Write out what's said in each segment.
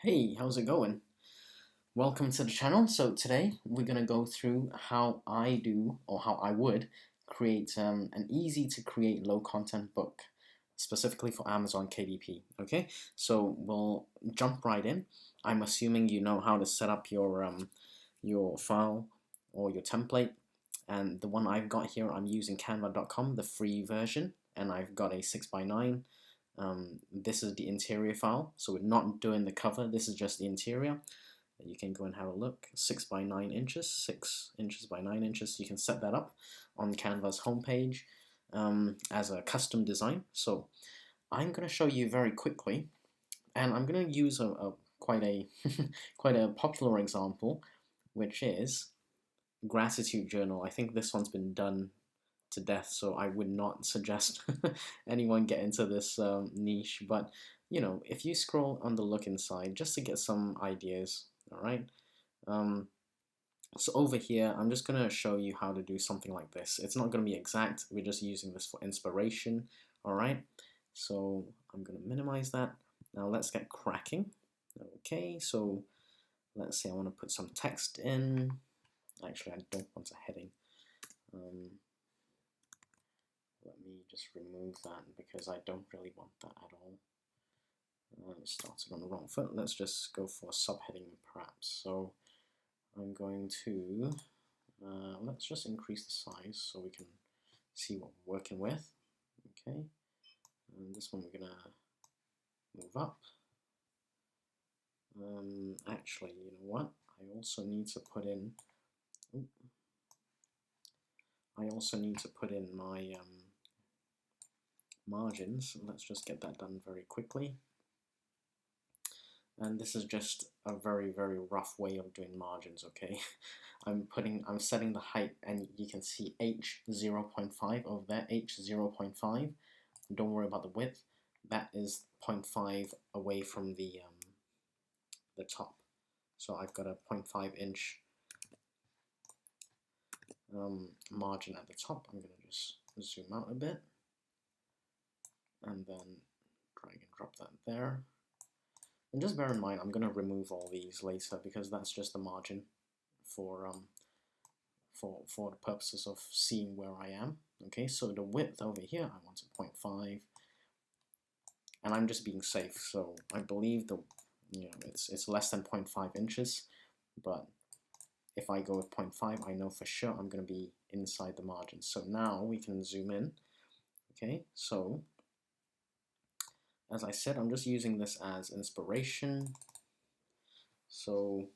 Hey, how's it going? Welcome to the channel. So today we're going to go through how I do, or how I would, create an easy to create low content book, specifically for Amazon KDP. Okay, so we'll jump right in. I'm assuming you know how to set up your file or your template, and the one I've got here, I'm using canva.com, the free version, and I've got a 6x9. This is the interior file, so we're not doing the cover, this is just the interior. You can go and have a look. 6 by 9 inches, 6 inches by 9 inches. You can set that up on Canva's homepage as a custom design. So I'm going to show you very quickly, and I'm going to use a quite a quite a popular example, which is gratitude journal. I think this one's been done to death, so I would not suggest anyone get into this niche. But you know, if you scroll on the look inside, just to get some ideas, all right. Um, so over here, I'm just gonna show you how to do something like this. It's not gonna be exact. We're just using this for inspiration, all right. So I'm gonna minimize that. Now let's get cracking. Okay, so let's say I want to put some text in. Actually, I don't want a heading. Let me just remove that because I don't really want that at all. Started on the wrong foot. Let's just go for a subheading perhaps. So I'm going to, let's just increase the size so we can see what we're working with. Okay, and this one we're gonna move up. Actually, you know what? I also need to put in, my margins. Let's just get that done very quickly. And this is just a very rough way of doing margins. Okay, I'm setting the height, and you can see h 0.5 over there, h 0.5. Don't worry about the width. That is 0.5 away from the top. So I've got a 0.5 inch margin at the top. I'm gonna just zoom out a bit and then drag and drop that there. And just bear in mind, I'm going to remove all these later because that's just the margin for the purposes of seeing where I am. Okay, so the width over here, I want a 0.5, and I'm just being safe. So I believe it's less than 0.5 inches, but if I go with 0.5, I know for sure I'm going to be inside the margin. So now we can zoom in. Okay, so as I said, I'm just using this as inspiration. So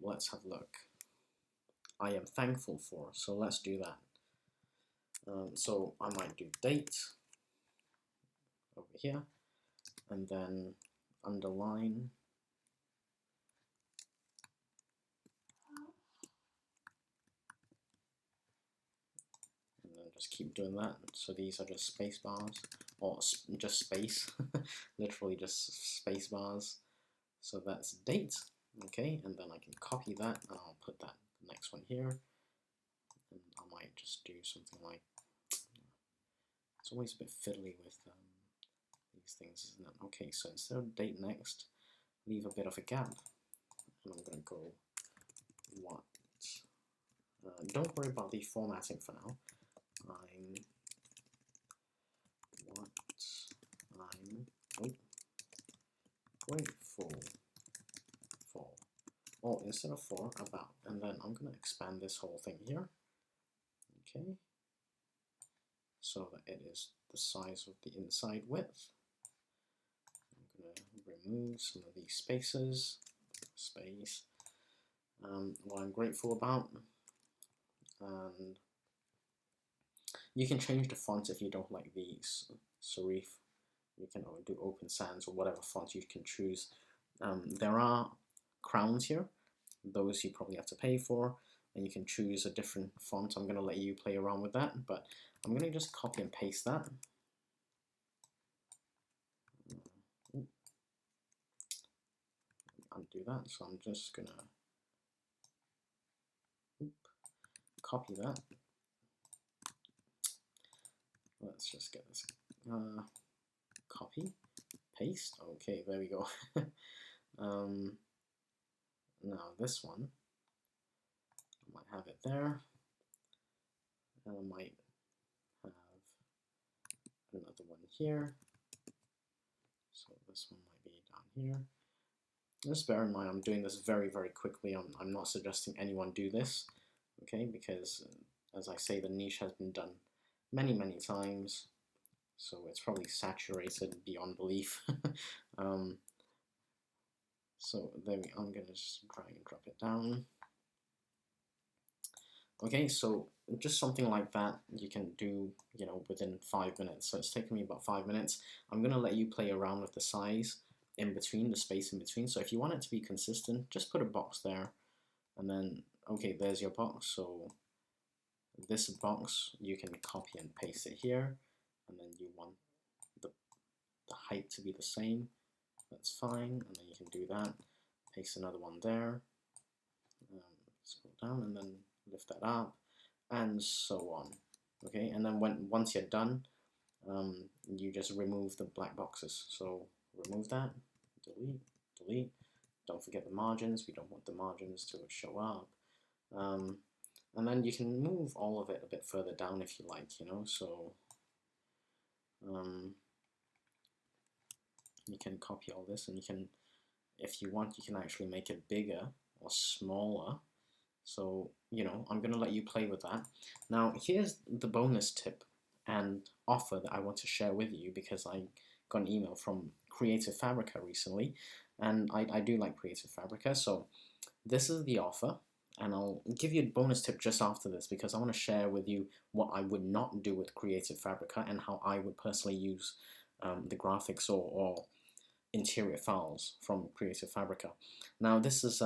let's have a look. I am thankful for, so let's do that. So I might do date over here, and then underline, and then just keep doing that. So these are just space bars, or just space, literally just space bars. So that's date, okay, and then I can copy that, and I'll put that the next one here, and I might just do something like, it's always a bit fiddly with these things, isn't it? Okay, so instead of date next, leave a bit of a gap, and I'm going to go what? Don't worry about the formatting for now. I'm grateful for, or instead of for, about, and then I'm going to expand this whole thing here. Okay, so that it is the size of the inside width. I'm going to remove some of these spaces, what I'm grateful about, and you can change the font if you don't like these serif. You can do Open Sans or whatever font you can choose. There are crowns here, those you probably have to pay for, and you can choose a different font. I'm going to let you play around with that, but I'm going to just copy and paste that. Undo that, so I'm just going to copy that. Let's just get this, copy, paste, okay, there we go. Now this one, I might have it there, and I might have another one here. So this one might be down here. Just bear in mind, I'm doing this very, very quickly. I'm not suggesting anyone do this, okay? Because, as I say, the niche has been done many, many times, so it's probably saturated beyond belief. So there we. I'm gonna just drag and drop it down. Okay, so just something like that you can do, you know, within 5 minutes. So it's taken me about 5 minutes. I'm gonna let you play around with the size in between, the space in between. So if you want it to be consistent, just put a box there, and then okay, there's your box. So this box you can copy and paste it here, and then you want the height to be the same. That's fine, and then you can do that. Paste another one there. Scroll down and then lift that up, and so on. Okay, and then once you're done, you just remove the black boxes. So remove that, delete, delete. Don't forget the margins. We don't want the margins to show up. And then you can move all of it a bit further down if you like, you know. So you can copy all this, and you can, if you want, you can actually make it bigger or smaller. So, you know, I'm going to let you play with that. Now, here's the bonus tip and offer that I want to share with you, because I got an email from Creative Fabrica recently, and I do like Creative Fabrica. So this is the offer, and I'll give you a bonus tip just after this, because I want to share with you what I would not do with Creative Fabrica and how I would personally use the graphics or interior files from Creative Fabrica. Now, this is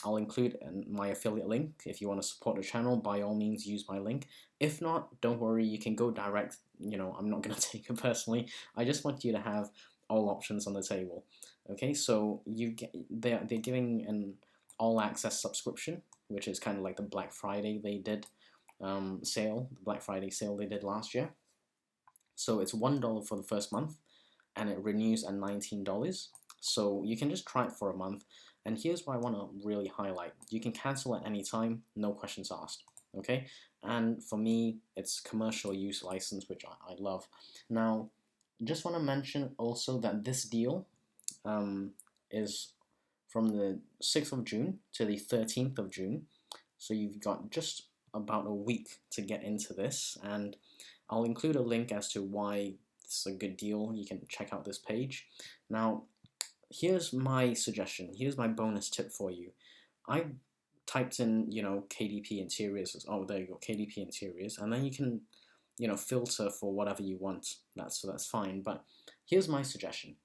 I'll include my affiliate link. If you want to support the channel, by all means use my link. If not, don't worry, you can go direct. You know, I'm not going to take it personally. I just want you to have all options on the table. Okay, so they're giving an all access subscription, which is kind of like the Black Friday they did sale, the Black Friday sale they did last year. So it's $1 for the first month, and it renews at $19. So you can just try it for a month. And here's what I want to really highlight. You can cancel at any time, no questions asked, okay? And for me, it's commercial use license, which I love. Now, just want to mention also that this deal is from the 6th of June to the 13th of June. So you've got just about a week to get into this, and I'll include a link as to why this is a good deal. You can check out this page. Now, here's my suggestion. Here's my bonus tip for you. I typed in, you know, KDP interiors. Oh, there you go, KDP interiors, and then you can, you know, filter for whatever you want. That's fine. But here's my suggestion.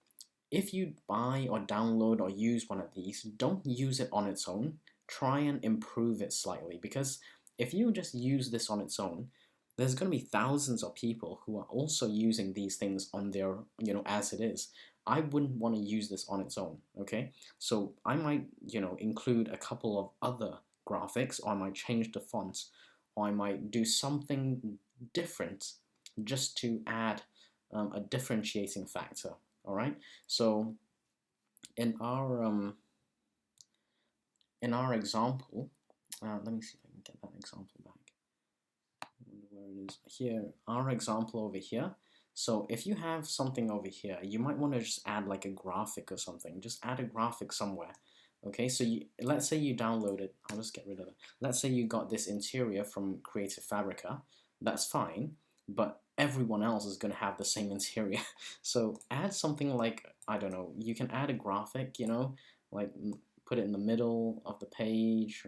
If you buy or download or use one of these, don't use it on its own. Try and improve it slightly, because if you just use this on its own, there's going to be thousands of people who are also using these things on their, you know, as it is. I wouldn't want to use this on its own, okay? So I might, you know, include a couple of other graphics, or I might change the fonts, or I might do something different just to add a differentiating factor, all right? So in our example, let me see if I can get that example back. I wonder where it is. Here, our example over here. So if you have something over here, you might want to just add like a graphic or something. Just add a graphic somewhere. Okay, so let's say you download it. I'll just get rid of it. Let's say you got this interior from Creative Fabrica. That's fine, but everyone else is going to have the same interior. So add something like, I don't know, you can add a graphic, you know, like put it in the middle of the page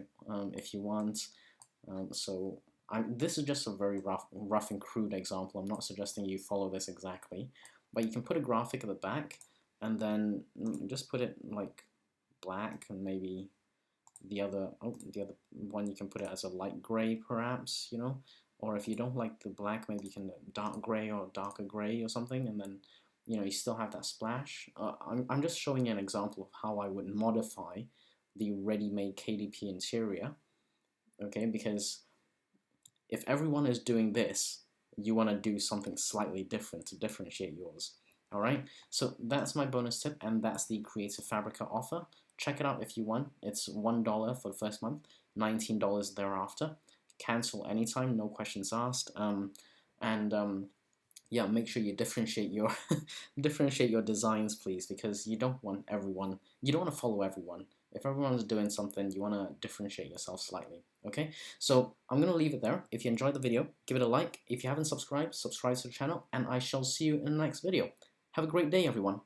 if you want. This is just a very rough and crude example. I'm not suggesting you follow this exactly, but you can put a graphic at the back, and then just put it like black, and maybe the other one you can put it as a light gray, perhaps, you know. Or if you don't like the black, maybe you can dark gray or darker gray or something, and then, you know, you still have that splash. I'm just showing you an example of how I would modify the ready-made KDP interior, okay? Because if everyone is doing this, you want to do something slightly different to differentiate yours. Alright, so that's my bonus tip, and that's the Creative Fabrica offer. Check it out if you want. It's $1 for the first month, $19 thereafter. Cancel anytime, no questions asked. And Yeah, make sure you differentiate your differentiate your designs, please, because you don't want everyone. You don't want to follow everyone. If everyone's doing something, you want to differentiate yourself slightly. Okay, so I'm gonna leave it there. If you enjoyed the video, give it a like. If you haven't subscribed, subscribe to the channel, and I shall see you in the next video. Have a great day, everyone.